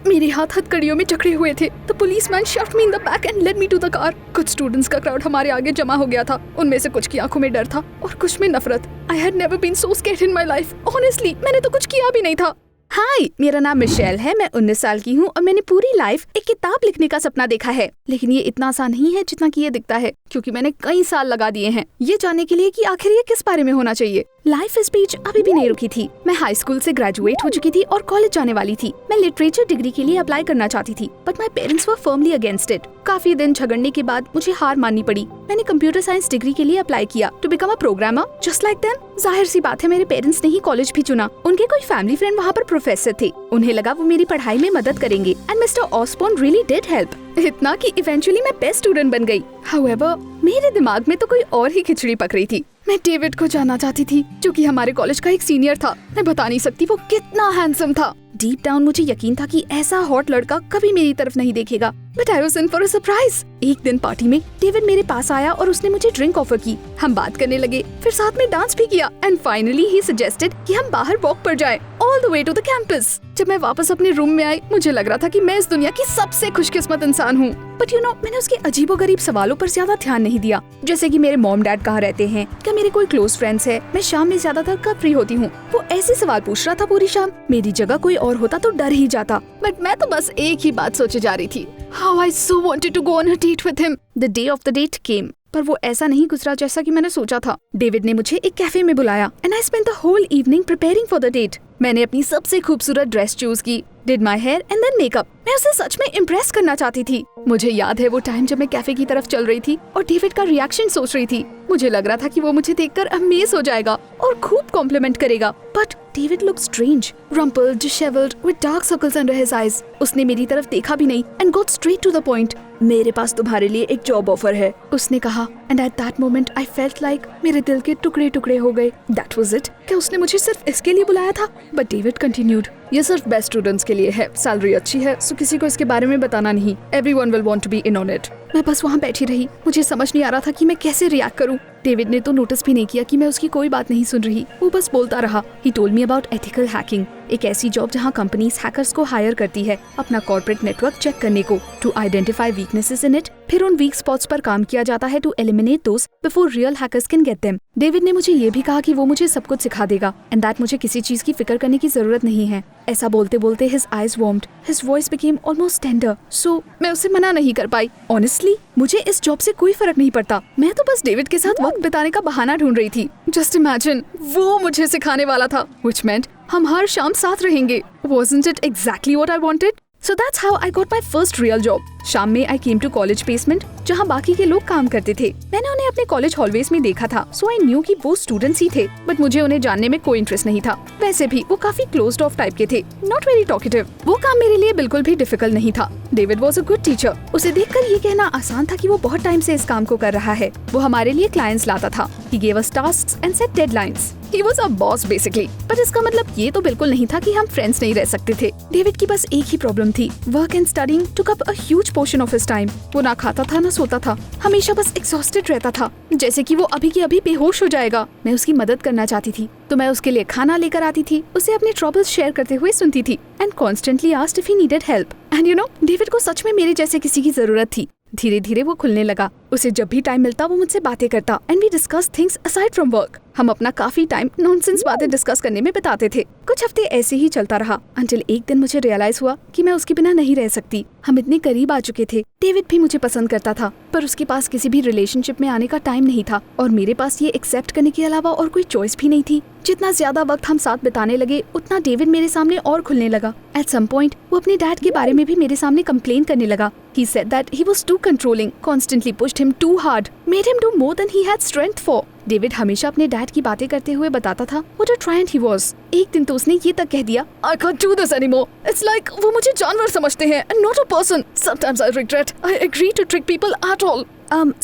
मेरे हाथ हथकड़ियों में जकड़े हुए थे। The policeman shoved me in the back and led me to the car। कुछ स्टूडेंट्स का क्राउड हमारे आगे जमा हो गया था। उनमें से कुछ की आंखों में डर था और कुछ में नफरत। I had never been so scared in my life। Honestly, मैंने तो कुछ किया भी नहीं था। हाय, मेरा नाम मिशेल है। मैं 19 साल की हूँ और मैंने पूरी लाइफ एक किताब लिखने का सपना देखा है। लेकिन ये इतना आसान नहीं है जितना कि ये दिखता है, क्योंकि मैंने कई साल लगा दिए हैं ये जानने के लिए कि आखिर ये किस बारे में होना चाहिए। लाइफ स्पीच अभी भी नहीं रुकी थी। मैं हाई स्कूल से ग्रेजुएट हो चुकी थी और कॉलेज जाने वाली थी। मैं लिटरेचर डिग्री के लिए अप्लाई करना चाहती थी, but my parents were firmly against it. काफी दिन झगड़ने के बाद मुझे हार माननी पड़ी। मैंने कंप्यूटर साइंस डिग्री के लिए अप्लाई किया to become a programmer just like them. जाहिर सी बात है, मेरे पेरेंट्स ने ही कॉलेज भी चुना। उनके कोई फैमिली फ्रेंड वहाँ पर प्रोफेसर थे। उन्हें लगा वो मेरी पढ़ाई में मदद करेंगे and mister Osborne really did help. इतना कि इवेंचुअली मैं बेस्ट स्टूडेंट बन गई। हाउएवर, मेरे दिमाग में तो कोई और ही खिचड़ी पक रही थी। मैं डेविड को जानना चाहती थी, जो कि हमारे कॉलेज का एक सीनियर था। मैं बता नहीं सकती वो कितना हैंडसम था। डीप डाउन मुझे यकीन था कि ऐसा हॉट लड़का कभी मेरी तरफ नहीं देखेगा। But I was in for a surprise. एक दिन पार्टी में डेविड मेरे पास आया और उसने मुझे ड्रिंक ऑफर की। हम बात करने लगे, फिर साथ में डांस भी किया एंड फाइनली ही सजेस्टेड कि हम बाहर वॉक पर जाएं all the way to the campus. जब मैं वापस अपने रूम में आई, मुझे लग रहा था कि मैं इस दुनिया की सबसे खुशकिस्मत इंसान हूँ। बट यू नो, मैंने उसके अजीबोगरीब सवालों पर ज्यादा ध्यान नहीं दिया, जैसे कि मेरे मॉम डैड कहाँ रहते हैं, क्या मेरे कोई क्लोज फ्रेंड्स है, मैं शाम में ज्यादातर कब फ्री होती हूँ। वो ऐसे सवाल पूछ रहा था पूरी शाम। मेरी जगह कोई और होता तो डर ही जाता, बट मैं तो बस एक ही बात सोचे जा रही थी, How I so wanted to go on a date with him। The day of the date came, पर वो ऐसा नहीं गुजरा जैसा कि मैंने सोचा था। डेविड ने मुझे एक कैफे में बुलाया and I spent the whole evening preparing for the date। मैंने अपनी सबसे खूबसूरत ड्रेस चूज की, did my hair and then makeup। मैं उसे सच में इम्प्रेस करना चाहती थी। मुझे याद है वो टाइम जब मैं कैफे की तरफ चल रही थी और डेविड का रिएक्शन सोच रही थी। मुझे लग रहा था कि वो मुझे देखकर अमेज हो जाएगा और खूब कॉम्प्लीमेंट करेगा। But David looked strange, rumpled, disheveled, with dark circles under his eyes। उसने मेरी तरफ देखा भी नहीं and got straight to the point। मेरे पास तुम्हारे लिए एक जॉब ऑफर है, उसने कहा। And at that moment I felt like मेरे दिल के टुकड़े टुकड़े हो गए। That was it. क्या उसने मुझे सिर्फ इसके लिए बुलाया था? बट डेविड कंटिन्यूड, ये सिर्फ बेस्ट स्टूडेंट्स के लिए है, सैलरी अच्छी है, सो किसी को इसके बारे में बताना नहीं। Everyone will want to be in on it. मैं बस वहाँ बैठी रही। मुझे समझ नहीं आ रहा था कि मैं कैसे रिएक्ट करूँ। डेविड ने तो नोटिस भी नहीं किया कि मैं उसकी कोई बात नहीं सुन रही। वो बस बोलता रहा। He told me about ethical hacking, एक ऐसी जॉब जहाँ कंपनीज हैकर्स को हायर करती है अपना कॉर्पोरेट नेटवर्क चेक करने को, to identify weaknesses in it. फिर उन वीक स्पॉट्स पर काम किया जाता है to eliminate those before real hackers can get them. David ने मुझे ये भी कहा कि वो मुझे सब कुछ सिखा देगा एंड दैट मुझे किसी चीज की फिक्र करने की जरूरत नहीं है। ऐसा बोलते बोलते his eyes warmed, his voice became almost tender. So मैं उसे मना नहीं कर पाई। ऑनेस्टली मुझे इस जॉब से कोई फर्क नहीं पड़ता। मैं तो बस डेविड के साथ वक्त बिताने का बहाना ढूंढ रही थी। जस्ट इमेजिन, वो मुझे सिखाने वाला था, which meant हम हर शाम साथ रहेंगे। Wasn't it exactly what I wanted? So that's how I got my first real job। शाम में I came to college basement, जहाँ बाकी के लोग काम करते थे। मैंने उन्हें अपने कॉलेज हॉलवेज में देखा था, so I knew कि वो स्टूडेंट्स ही थे, बट मुझे उन्हें जानने में कोई इंटरेस्ट नहीं था। वैसे भी वो काफी क्लोज्ड ऑफ टाइप के थे, नॉट वेरी टॉकेटिव। वो काम मेरे लिए बिल्कुल भी डिफिकल्ट नहीं था। David was a good teacher. उसे देखकर ये कहना आसान था कि वो बहुत टाइम से इस काम को कर रहा है। वो हमारे लिए क्लाइंट्स लाता था। He gave us tasks and set deadlines। He was our boss basically। पर इसका मतलब ये तो बिल्कुल नहीं था कि हम फ्रेंड्स नहीं रह सकते थे। डेविड की बस एक ही प्रॉब्लम थी, work and studying took up a huge portion of his time। वो ना खाता था ना सोता था, हमेशा बस एग्जॉस्टेड रहता था, जैसे कि वो अभी की अभी बेहोश हो जाएगा। मैं उसकी मदद करना चाहती थी, तो मैं उसके लिए खाना लेकर आती थी, उसे अपने ट्रबल्स शेयर करते हुए सुनती थी and constantly asked if he needed help. And you know, David को सच में मेरे जैसे किसी की जरूरत थी। धीरे धीरे वो खुलने लगा। उसे जब भी टाइम मिलता वो मुझसे बातें करता and we discuss things aside from work. हम अपना काफी टाइम नॉनसेंस बातें डिस्कस करने में बिताते थे। कुछ हफ्ते ऐसे ही चलता रहा अंटिल एक दिन मुझे रियलाइज हुआ कि मैं उसके बिना नहीं रह सकती। हम इतने करीब आ चुके थे। डेविड भी मुझे पसंद करता था, पर उसके पास किसी भी रिलेशनशिप में आने का टाइम नहीं था और मेरे पास ये एक्सेप्ट करने के अलावा और कोई चॉइस भी नहीं थी। जितना ज्यादा वक्त हम साथ बिताने लगे, उतना डेविड मेरे सामने और खुलने लगा। एट सम पॉइंट वो अपने डैड के बारे में भी मेरे सामने कंप्लेन करने लगा। He said that he was too controlling, constantly pushed him too hard, made him do more than he had strength for। David हमेशा अपने डैड की बातें करते हुए बताता था what a tyrant he was। एक दिन तो उसने ये तक कह दिया, I can't do this anymore। It's like वो मुझे जानवर समझते हैं and not a person। Sometimes I regret I agree to trick people at all।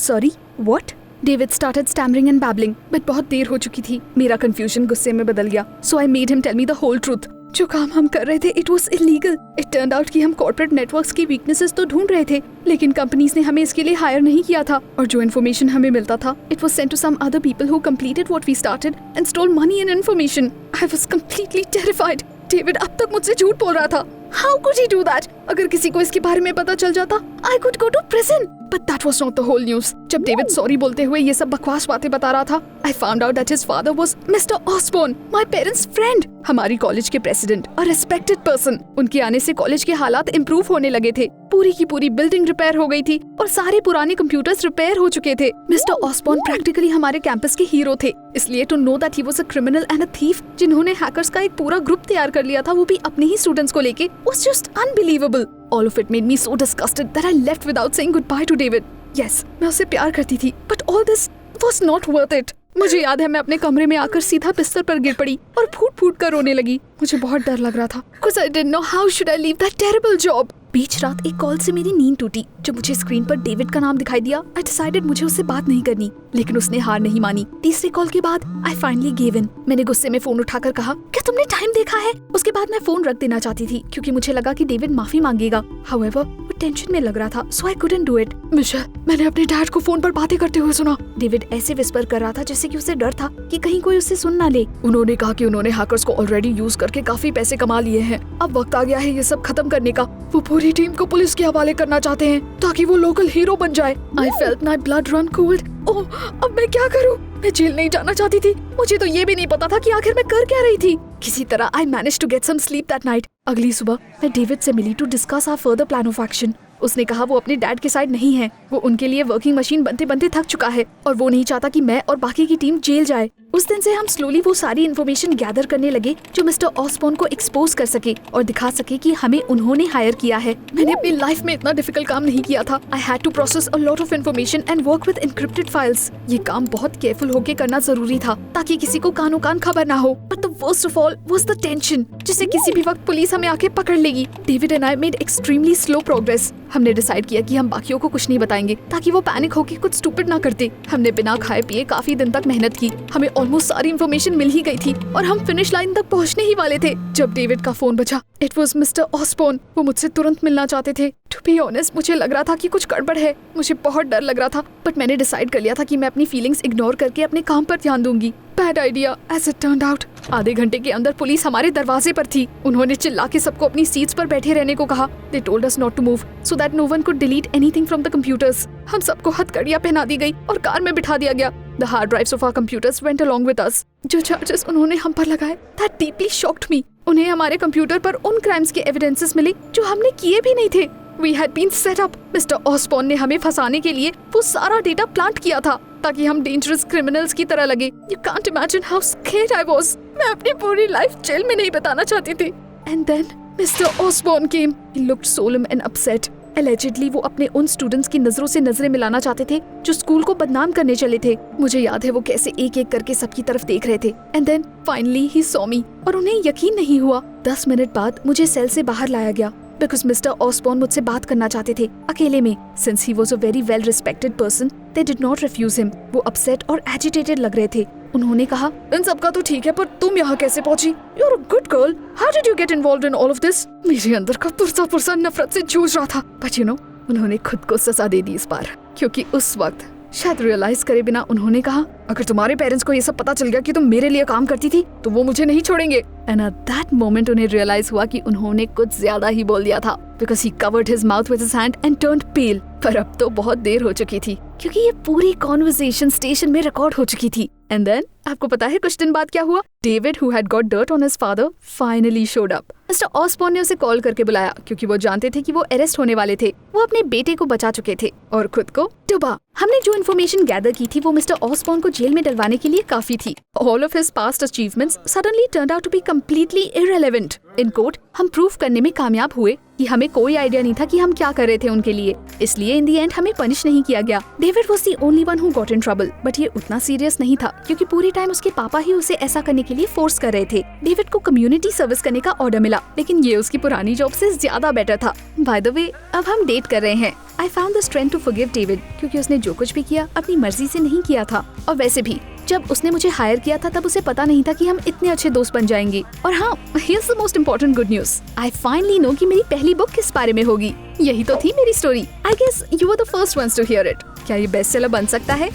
Sorry, what? David started stammering and babbling, but बहुत देर हो चुकी थी। मेरा confusion गुस्से में बदल गया, so I made him tell me the whole truth। जो काम हम कर रहे थे it was illegal। It turned out कि हम कॉर्पोरेट नेटवर्क्स की वीकनेसेस तो ढूंढ रहे थे, लेकिन कंपनीज ने हमें इसके लिए हायर नहीं किया था और जो इन्फॉर्मेशन हमें मिलता था it was sent to some other people who completed what we started and stole money and information। I was completely terrified। David अब तक मुझसे झूठ बोल रहा था। How could he do that? अगर किसी को इसके बारे में पता चल जाता, I could go to prison. But that was not the whole news. जब डेविड सॉरी बोलते हुए ये सब बकवास बातें बता रहा था, I found out that his father was Mr. Osborne, my parents' friend. हमारी कॉलेज के प्रेसिडेंट, a respected person. उनके आने से कॉलेज के हालात इम्प्रूव होने लगे थे। पूरी की पूरी बिल्डिंग रिपेयर हो गई थी और सारे पुराने कंप्यूटर्स रिपेयर हो चुके थे। मिस्टर ऑसबॉर्न प्रैक्टिकली हमारे कैंपस के हीरो थे। इसलिए to know that he was a criminal and a thief, जिन्होंने हैकर्स का एक पूरा ग्रुप तैयार कर लिया था, वो भी अपने ही स्टूडेंट्स को लेके, was just unbelievable. All of it made me so disgusted that I left without saying goodbye to David. Yes, मैं उससे प्यार करती थी, but all this was not worth it. मुझे याद है मैं अपने कमरे में आकर सीधा बिस्तर पर गिर पड़ी और फूट-फूट कर रोने लगी। मुझे बहुत डर लग रहा था, because I didn't know how should I leave that terrible job. बीच रात एक कॉल से मेरी नींद टूटी। जब मुझे स्क्रीन पर डेविड का नाम दिखाई दिया, I decided मुझे उससे बात नहीं करनी, लेकिन उसने हार नहीं मानी। तीसरे कॉल के बाद I finally gave in. मैंने गुस्से में फोन उठाकर कहा, क्या तुमने टाइम देखा है? उसके बाद मैं फोन रख देना चाहती थी क्योंकि मुझे लगा कि डेविड माफी मांगेगा। However, वो टेंशन में लग रहा था, so I couldn't do it. Michelle, मैंने अपने डैड को फोन पर बातें करते हुए सुना। डेविड ऐसे विस्पर कर रहा था जैसे कि उसे डर था कि कहीं कोई उससे सुन ना ले। उन्होंने कहा कि उन्होंने हैकर्स को ऑलरेडी यूज करके काफी पैसे कमा लिए हैं। अब वक्त आ गया है ये सब खत्म करने का। वो पूरी टीम को पुलिस के हवाले करना चाहते हैं ताकि वो लोकल हीरो बन जाए। I felt my blood run cold. ओह, अब मैं क्या करूं? मैं जेल नहीं जाना चाहती थी। मुझे तो ये भी नहीं पता था कि आखिर मैं कर क्या रही थी। किसी तरह I managed to get some sleep that night. अगली सुबह मैं डेविड से मिली to discuss our further plan of action. उसने कहा वो अपने डैड के साइड नहीं है, वो उनके लिए वर्किंग मशीन बनते बनते थक चुका है और वो नहीं चाहता कि मैं और बाकी की टीम जेल जाए। उस दिन से हम स्लोली वो सारी इन्फॉर्मेशन गैदर करने लगे जो मिस्टर ऑसबॉर्न को एक्सपोज कर सके और दिखा सके कि हमें उन्होंने हायर किया है। मैंने अपनी लाइफ में इतना डिफिकल्ट काम नहीं किया था। I had to process a lot of information and work with encrypted files. ये काम बहुत केयरफुल होके करना जरूरी था ताकि किसी को कानो कान खबर ना हो। But the worst of all was the tension, जिसे किसी भी वक्त पुलिस हमें आके पकड़ लेगी। David and I made extremely slow progress. हमने डिसाइड किया कि हम बाकियों को कुछ नहीं बताएंगे ताकि वो पैनिक होके कुछ स्टूपिड ना करते। हमने बिना खाए पिए काफी दिन तक मेहनत की। हमें ऑलमोस्ट सारी इन्फॉर्मेशन मिल ही गई थी और हम फिनिश लाइन तक पहुंचने ही वाले थे जब डेविड का फोन बजा। It was mister Osborne. वो मुझसे तुरंत मिलना चाहते थे। टू बी ऑनेस्ट, मुझे लग रहा था कि कुछ गड़बड़ है। मुझे बहुत डर लग रहा था, बट मैंने डिसाइड कर लिया था कि मैं अपनी फीलिंग्स इग्नोर करके अपने काम पर ध्यान दूंगी। Bad idea as it turned out. आधे घंटे के अंदर पुलिस हमारे दरवाजे पर थी। उन्होंने चिल्ला के सबको अपनी सीट्स पर बैठे रहने को कहा। They told us not to move so that no one could delete anything from the computers. हम सबको हथकड़ियां पहना दी गई और कार में बिठा दिया गया। The hard drives of our computers went along with us. जो चार्जेस उन्होंने हम पर लगाए, that deeply shocked me. उन्हें हमारे कंप्यूटर पर उन क्राइम्स के एविडेंसेस मिले जो हमने किए भी नहीं थे। We had been set up. Mister Osborne ने हमें फंसाने के लिए वो सारा डेटा प्लांट किया था ताकि हम डेंजरस क्रिमिनल्स की तरह लगे। You can't imagine how scared I was. मैं अपनी पूरी लाइफ जेल में नहीं बिताना चाहती थी। And then Mr. Osborne came. He looked solemn and upset. Allegedly वो अपने उन स्टूडेंट्स की नजरों से नजरें मिलाना चाहते थे जो स्कूल को बदनाम करने चले थे। मुझे याद है वो कैसे एक एक करके सबकी तरफ देख रहे थे। And then finally he saw me. और उन्हें यकीन नहीं हुआ। 10 मिनट बाद मुझे सेल से बाहर लाया गया because मिस्टर ऑसबॉर्न मुझसे बात करना चाहते थे अकेले में। Since he was a very well respected person, they did not refuse him. वो upset और agitated लग रहे थे। उन्होंने कहा, इन सबका तो ठीक है, पर तुम यहाँ कैसे पहुँची? You're a good girl. How did you get involved in all of this? मेरे अंदर का पुरसा नफरत से जूझ रहा था। But you know, उन्होंने खुद को सजा दे दी इस बार, क्योंकि उस वक्त शायद रियलाइज करे बिना उन्होंने कहा, अगर तुम्हारे पेरेंट्स को ये सब पता चल गया कि तुम मेरे लिए काम करती थी तो वो मुझे नहीं छोड़ेंगे। एंड एट दैट मोमेंट उन्हें रियलाइज हुआ कि उन्होंने कुछ ज्यादा ही बोल दिया था because he covered his mouth with his hand and turned pale. पर अब तो बहुत देर हो चुकी थी क्योंकि ये पूरी कॉन्वर्सेशन स्टेशन में रिकॉर्ड हो चुकी थी। एंड देन आपको पता है कुछ दिन बाद क्या हुआ? David who had got dirt on his father finally showed up. Mister Osborne ने उसे कॉल करके बुलाया क्योंकि वो जानते थे कि वो अरेस्ट होने वाले थे। वो अपने बेटे को बचा चुके थे और खुद को डुबा। हमने जो इन्फॉर्मेशन गैदर की थी वो मिस्टर ऑसबॉर्न को जेल में डलवाने के लिए काफी थी। All of his past achievements suddenly turned out to be completely irrelevant. In court, हम प्रूफ करने में कामयाब हुए कि हमें कोई आइडिया नहीं था कि हम क्या कर रहे थे उनके लिए, इसलिए इन दी एंड हमें पनिश नहीं किया गया। David was the only one who got in trouble, but ये उतना सीरियस नहीं था क्योंकि पूरी टाइम उसके पापा ही उसे ऐसा करने के लिए फोर्स कर रहे थे। डेविड को कम्युनिटी सर्विस करने का ऑर्डर मिला, लेकिन ये उसकी पुरानी जॉब से ज्यादा बेटर था। बाय द वे, अब हम डेट कर रहे हैं। I found the strength to forgive David क्योंकि उसने जो कुछ भी किया अपनी मर्जी से नहीं किया था। और वैसे भी जब उसने मुझे हायर किया था तब उसे पता नहीं था कि हम इतने अच्छे दोस्त बन जाएंगे। और हाँ, here's the most important good news. I finally know कि मेरी पहली बुक किस बारे में होगी। यही तो थी मेरी story. I guess you were the first ones to hear it. क्या ये बेस्ट सेलर बन सकता है?